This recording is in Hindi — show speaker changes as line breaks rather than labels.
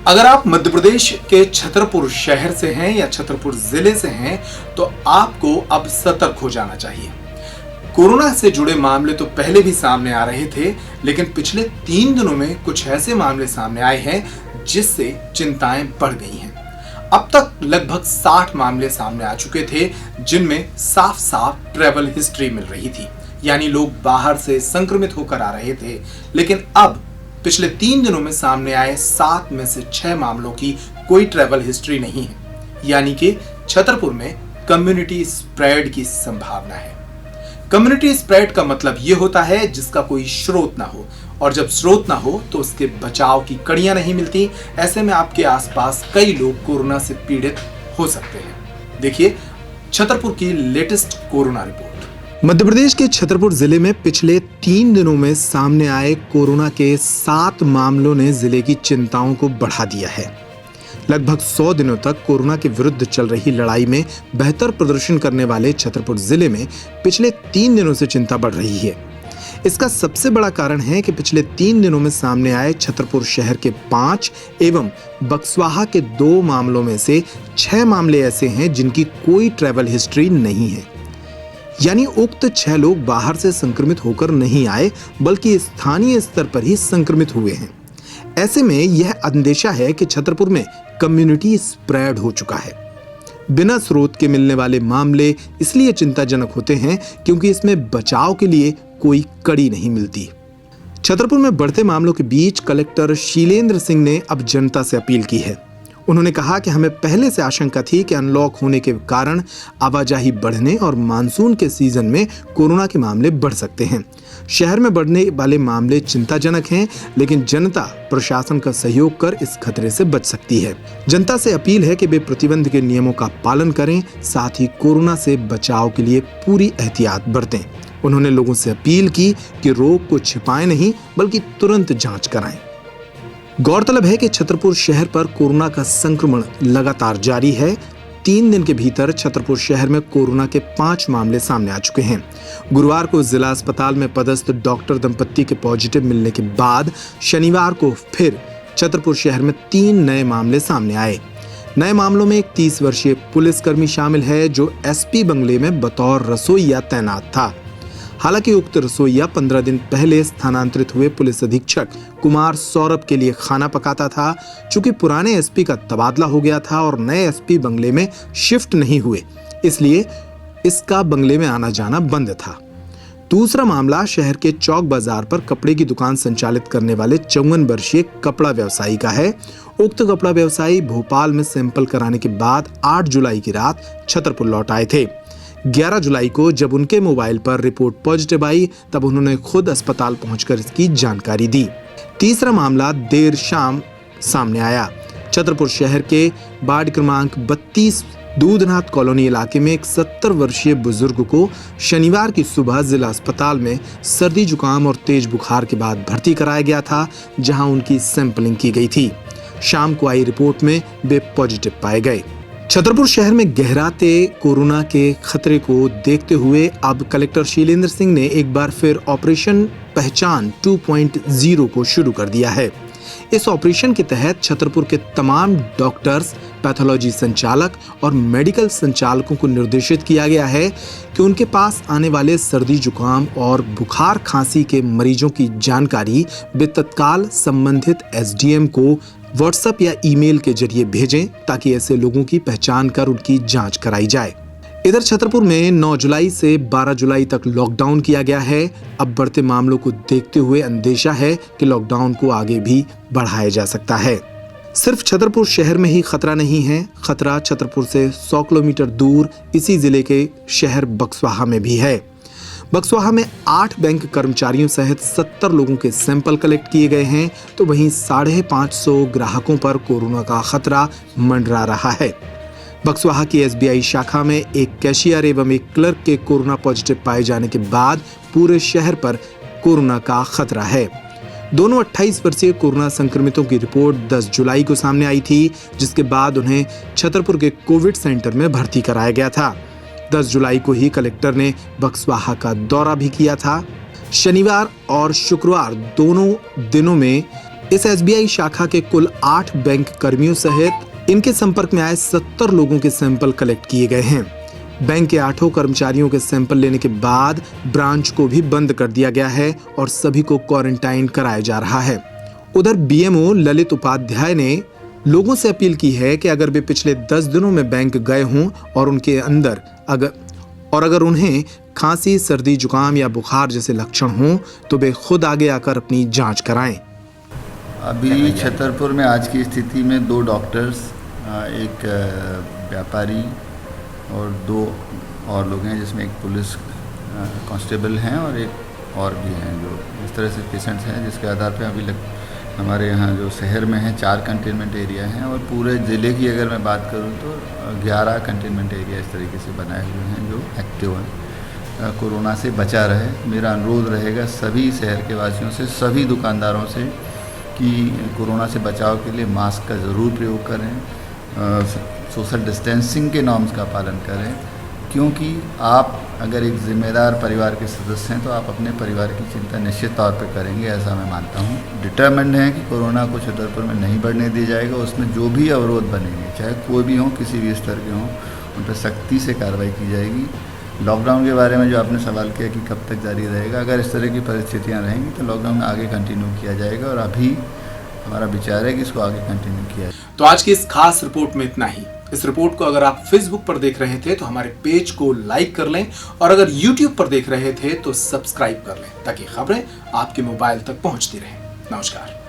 अगर आप मध्य प्रदेश के छतरपुर शहर से हैं या छतरपुर जिले से हैं तो आपको अब सतर्क हो जाना चाहिए। कोरोना से जुड़े मामले तो पहले भी सामने आ रहे थे, लेकिन पिछले 3 दिनों में कुछ ऐसे मामले सामने आए हैं जिससे चिंताएं बढ़ गई हैं। अब तक लगभग 60 मामले सामने आ चुके थे, जिनमें साफ साफ ट्रैवल हिस्ट्री मिल रही थी, यानी लोग बाहर से संक्रमित होकर आ रहे थे। लेकिन अब पिछले 3 दिनों में सामने आए 7 में से 6 मामलों की कोई ट्रैवल हिस्ट्री नहीं है, यानी कि छतरपुर में कम्युनिटी स्प्रेड की संभावना है। कम्युनिटी स्प्रेड का मतलब यह होता है जिसका कोई स्रोत ना हो, और जब स्रोत ना हो तो उसके बचाव की कड़ियां नहीं मिलती। ऐसे में आपके आसपास कई लोग कोरोना से पीड़ित हो सकते हैं। देखिए छतरपुर की latest corona report. Madhya Pradesh के छतरपुर जिले में पिछले 3 दिनों में सामने आए कोरोना के 7 मामलों ने जिले की चिंताओं को बढ़ा दिया है। लगभग 100 दिनों तक कोरोना के विरुद्ध चल रही लड़ाई में बेहतर प्रदर्शन करने वाले छतरपुर जिले में पिछले 3 दिनों से चिंता बढ़ रही है। इसका सबसे बड़ा कारण है कि पिछले 3 दिनों में सामने आए छतरपुर शहर के 5 एवं बक्सवाहा के 2 मामलों में से 6 मामले ऐसे हैं जिनकी कोई ट्रैवल हिस्ट्री नहीं है, यानी उक्त 6 लोग बाहर से संक्रमित होकर नहीं आए बल्कि स्थानीय स्तर पर ही संक्रमित हुए हैं। ऐसे में यह अंदेशा है कि छतरपुर में कम्युनिटी स्प्रेड हो चुका है। बिना स्रोत के मिलने वाले मामले इसलिए चिंताजनक होते हैं क्योंकि इसमें बचाव के लिए कोई कड़ी नहीं मिलती। छतरपुर में बढ़ते मामलों के बीच कलेक्टर शीलेंद्र सिंह ने अब जनता से अपील की है। उन्होंने कहा कि हमें पहले से आशंका थी कि अनलॉक होने के कारण आवाजाही बढ़ने और मानसून के सीजन में कोरोना के मामले बढ़ सकते हैं। शहर में बढ़ने वाले मामले चिंताजनक हैं, लेकिन जनता प्रशासन का सहयोग कर इस खतरे से बच सकती है। जनता से अपील है कि वे प्रतिबंध के नियमों का पालन करें, साथ ही कोरोना से बचाव के लिए पूरी एहतियात बरतें। उन्होंने लोगों से अपील की कि रोग को छिपाएं नहीं बल्कि तुरंत जांच कराएं। गौरतलब है कि छतरपुर शहर पर कोरोना का संक्रमण लगातार जारी है। 3 दिन के भीतर छतरपुर शहर में कोरोना के 5 मामले सामने आ चुके हैं। गुरुवार को जिला अस्पताल में पदस्थ डॉक्टर दंपत्ति के पॉजिटिव मिलने के बाद शनिवार को फिर छतरपुर शहर में 3 नए मामले सामने आए। नए मामलों में एक 30 वर्षीय पुलिसकर्मी शामिल है जो एसपी बंगले में बतौर रसोइया तैनात था। हालांकि उक्त रसोइया 15 दिन पहले स्थानांतरित हुए पुलिस अधीक्षक कुमार सौरभ के लिए खाना पकाता था। चूंकि पुराने एसपी का तबादला हो गया था और नए एसपी बंगले में शिफ्ट नहीं हुए, इसलिए इसका बंगले में आना जाना बंद था। दूसरा मामला शहर के चौक बाजार पर कपड़े की दुकान संचालित करने वाले 54 वर्षीय कपड़ा व्यवसायी का है। उक्त कपड़ा व्यवसायी भोपाल में सैंपल कराने के बाद 8 जुलाई की रात छतरपुर लौट आए थे। 11 जुलाई को जब उनके मोबाइल पर रिपोर्ट पॉजिटिव आई तब उन्होंने खुद अस्पताल पहुंचकर इसकी जानकारी दी। तीसरा मामला देर शाम सामने आया। छतरपुर शहर के वार्ड क्रमांक 32 दूधनाथ कॉलोनी इलाके में एक 70 वर्षीय बुजुर्ग को शनिवार की सुबह जिला अस्पताल में सर्दी जुकाम और तेज बुखार के बाद भर्ती कराया गया था, जहां उनकी सैंपलिंग की गई थी। शाम को आई रिपोर्ट में वे पॉजिटिव पाए गए। छतरपुर शहर में गहराते कोरोना के खतरे को देखते हुए अब कलेक्टर शीलेंद्र सिंह ने एक बार फिर ऑपरेशन पहचान 2.0 को शुरू कर दिया है। इस ऑपरेशन के तहत छतरपुर के तमाम डॉक्टर्स, पैथोलॉजी संचालक और मेडिकल संचालकों को निर्देशित किया गया है कि उनके पास आने वाले सर्दी जुकाम और बुखार खांसी के मरीजों की जानकारी वे तत्काल संबंधित एसडीएम को व्हाट्सएप या ईमेल के जरिए भेजें ताकि ऐसे लोगों की पहचान कर उनकी जांच कराई जाए। इधर छतरपुर में 9 जुलाई से 12 जुलाई तक लॉकडाउन किया गया है। अब बढ़ते मामलों को देखते हुए अंदेशा है कि लॉकडाउन को आगे भी बढ़ाया जा सकता है। सिर्फ छतरपुर शहर में ही खतरा नहीं है, खतरा छतरपुर से 100 किलोमीटर दूर इसी जिले के शहर बक्सवाहा में भी है। बक्सवाहा में 8 बैंक कर्मचारियों सहित 70 लोगों के सैंपल कलेक्ट किए गए हैं, तो वहीं 550 ग्राहकों पर कोरोना का खतरा मंडरा रहा है। बक्सवाहा की एसबीआई शाखा में एक कैशियर एवं एक क्लर्क के कोरोना पॉजिटिव पाए जाने के बाद पूरे शहर पर कोरोना का खतरा है। दोनों 28 वर्षीय कोरोना संक्रमितों की रिपोर्ट 10 जुलाई को सामने आई थी, जिसके बाद उन्हें छतरपुर के कोविड सेंटर में भर्ती कराया गया था। 10 जुलाई को ही कलेक्टर ने बक्सवाहा का दौरा भी किया था। शनिवार और शुक्रवार दोनों दिनों में इस एसबीआई शाखा के कुल 8 बैंक कर्मियों सहित इनके संपर्क में आए 70 लोगों के सैंपल कलेक्ट किए गए हैं। बैंक के 8 कर्मचारियों के सैंपल लेने के बाद ब्रांच को भी बंद कर दिया गया है और सभी को क्वारंटाइन कराया जा रहा है। उधर बीएमओ ललित उपाध्याय ने लोगों से अपील की है कि अगर वे पिछले 10 दिनों में बैंक गए हों और अगर उन्हें खांसी, सर्दी, जुकाम या बुखार जैसे लक्षण हों तो वे खुद आगे आकर अपनी जांच कराएं।
अभी छतरपुर में आज की स्थिति में 2 डॉक्टर्स, एक व्यापारी और 2 और लोग हैं, जिसमें एक पुलिस कांस्टेबल हैं और एक और भी हैं जो इस तरह से पेशेंट्स हैं, जिसके आधार पे अभी हमारे यहाँ जो शहर में है 4 कंटेनमेंट एरिया हैं और पूरे ज़िले की अगर मैं बात करूँ तो 11 कंटेनमेंट एरिया इस तरीके से बनाए हुए हैं जो एक्टिव हैं। कोरोना से बचा रहे, मेरा अनुरोध रहेगा सभी शहर के वासियों से, सभी दुकानदारों से कि कोरोना से बचाव के लिए मास्क का ज़रूर प्रयोग करें, सोशल डिस्टेंसिंग के नॉर्म्स का पालन करें, क्योंकि आप अगर एक जिम्मेदार परिवार के सदस्य हैं तो आप अपने परिवार की चिंता निश्चित तौर पर करेंगे, ऐसा मैं मानता हूँ। डिटरमिन्ड है कि कोरोना को छतरपुर में नहीं बढ़ने दिया जाएगा। उसमें जो भी अवरोध बनेंगे, चाहे कोई भी हों, किसी भी स्तर के हों, उन पर सख्ती से कार्रवाई की जाएगी। लॉकडाउन के बारे में जो आपने सवाल किया कि कब तक जारी रहेगा, अगर इस तरह की परिस्थितियाँ रहेंगी तो लॉकडाउन आगे कंटिन्यू किया जाएगा और अभी हमारा विचार है कि इसको आगे कंटिन्यू किया जाए।
तो आज की इस खास रिपोर्ट में इतना ही। इस रिपोर्ट को अगर आप फेसबुक पर देख रहे थे तो हमारे पेज को लाइक कर लें और अगर यूट्यूब पर देख रहे थे तो सब्सक्राइब कर लें ताकि खबरें आपके मोबाइल तक पहुंचती रहें। नमस्कार।